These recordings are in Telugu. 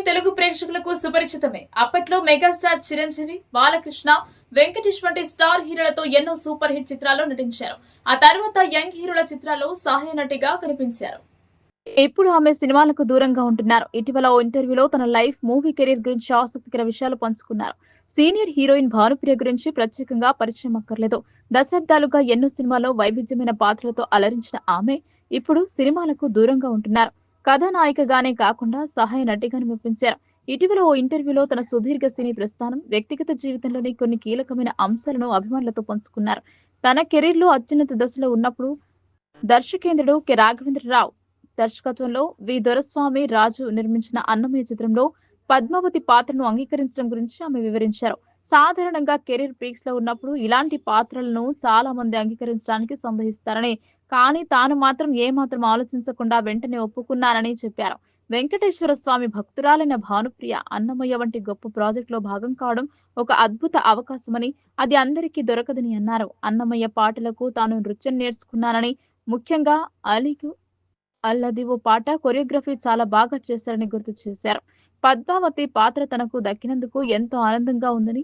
తెలుగు ప్రేక్షకులకు సుపరిచితమే. అప్పట్లో మెగాస్టార్ చిరంజీవి, బాలకృష్ణ, వెంకటేష్ వంటి స్టార్ హీరోలతో ఎన్నో సూపర్ హిట్ చిత్రాల్లో నటించారు. ఆ తర్వాత యంగ్ హీరోల చిత్రాల్లో సహాయ నటిగా కనిపించారు. ఇప్పుడు ఆమె సినిమాలకు దూరంగా ఉంటున్నారు. ఇటీవల ఓ ఇంటర్వ్యూలో తన లైఫ్, మూవీ కెరీర్ గురించి ఆసక్తికర విషయాలు పంచుకున్నారు. సీనియర్ హీరోయిన్ భానుప్రియ గురించి ప్రత్యేకంగా పరిచయం అక్కర్లేదు. దశాబ్దాలుగా ఎన్నో సినిమాల్లో వైవిధ్యమైన పాత్రలతో అలరించిన ఆమె ఇప్పుడు సినిమాలకు దూరంగా ఉంటున్నారు. కథానాయికగానే కాకుండా సహాయ నటిగాను మెప్పించారు. ఇటీవల ఓ ఇంటర్వ్యూలో తన సుదీర్ఘ సినీ ప్రస్థానం, వ్యక్తిగత జీవితంలోని కొన్ని కీలకమైన అంశాలను అభిమానులతో పంచుకున్నారు. తన కెరీర్ లో అత్యున్నత దశలో ఉన్నప్పుడు దర్శకేంద్రుడు కె రాఘవేంద్రరావు దర్శకత్వంలో వి దొరస్వామి రాజు నిర్మించిన అన్నమయ్య చిత్రంలో పద్మావతి పాత్రను అంగీకరించడం గురించి ఆమె వివరించారు. సాధారణంగా కెరీర్ పీక్స్ లో ఉన్నప్పుడు ఇలాంటి పాత్రలను చాలా మంది అంగీకరించడానికి సందేహిస్తారని, కానీ తాను మాత్రం ఏమాత్రం ఆలోచించకుండా వెంటనే ఒప్పుకున్నానని చెప్పారు. వెంకటేశ్వర స్వామి భక్తురాలైన భానుప్రియ అన్నమయ్య వంటి గొప్ప ప్రాజెక్ట్ లో భాగం కావడం ఒక అద్భుత అవకాశమని, అది అందరికీ దొరకదని అన్నారు. అన్నమయ్య పాటలకు తాను నృత్యం నేర్చుకున్నానని, ముఖ్యంగా అలీకు అల్లది ఓ పాట కొరియోగ్రఫీ చాలా బాగా చేశారని గుర్తు చేశారు. పద్మావతి పాత్ర తనకు దక్కినందుకు ఎంతో ఆనందంగా ఉందని,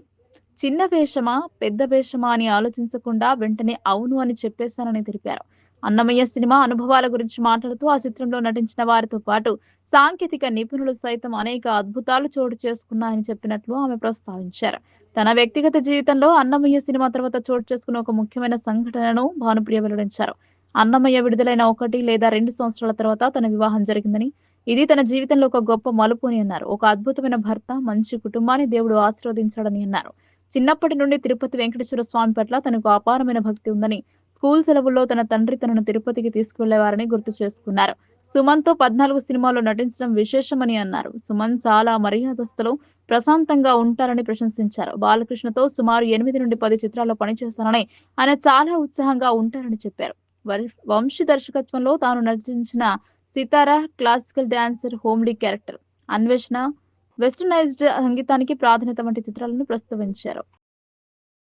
చిన్న వేషమా పెద్ద వేషమా అని ఆలోచించకుండా వెంటనే అవును అని చెప్పేశానని తెలిపారు. అన్నమయ్య సినిమా అనుభవాల గురించి మాట్లాడుతూ ఆ చిత్రంలో నటించిన వారితో పాటు సాంకేతిక నిపుణులు సైతం అనేక అద్భుతాలు చోటు చేసుకున్నాయని చెప్పినట్లు ఆమె ప్రస్తావించారు. తన వ్యక్తిగత జీవితంలో అన్నమయ్య సినిమా తర్వాత చోటు చేసుకున్న ఒక ముఖ్యమైన సంఘటనను భానుప్రియ వెల్లడించారు. అన్నమయ్య విడుదలైన 1 లేదా 2 సంవత్సరాల తర్వాత తన వివాహం జరిగిందని, ఇది తన జీవితంలో ఒక గొప్ప మలుపు అని అన్నారు. ఒక అద్భుతమైన భర్త, మంచి కుటుంబాన్ని దేవుడు ఆశీర్వదించాడని అన్నారు. చిన్నప్పటి నుండి తిరుపతి వెంకటేశ్వర స్వామి పట్ల తనకు అపారమైన భక్తి ఉందని, స్కూల్ సెలవుల్లో తన తండ్రి తనను తిరుపతికి తీసుకువెళ్లేవారని గుర్తు చేసుకున్నారు. సుమన్ తో 14 సినిమాల్లో నటించడం విశేషమని అన్నారు. సుమన్ చాలా మర్యాదస్తులు, ప్రశాంతంగా ఉంటారని ప్రశంసించారు. బాలకృష్ణతో సుమారు 8 నుండి 10 చిత్రాల్లో పనిచేశానని, ఆయన చాలా ఉత్సాహంగా ఉంటారని చెప్పారు. వంశీ దర్శకత్వంలో తాను నటించిన సితారా క్లాసికల్ డాన్సర్, హోమ్లీ క్యారెక్టర్, అన్వేషణ, వెస్టర్నైజ్డ్ సంగీతానికి ప్రాధాన్యత వంటి చిత్రాలను ప్రస్తావించారు.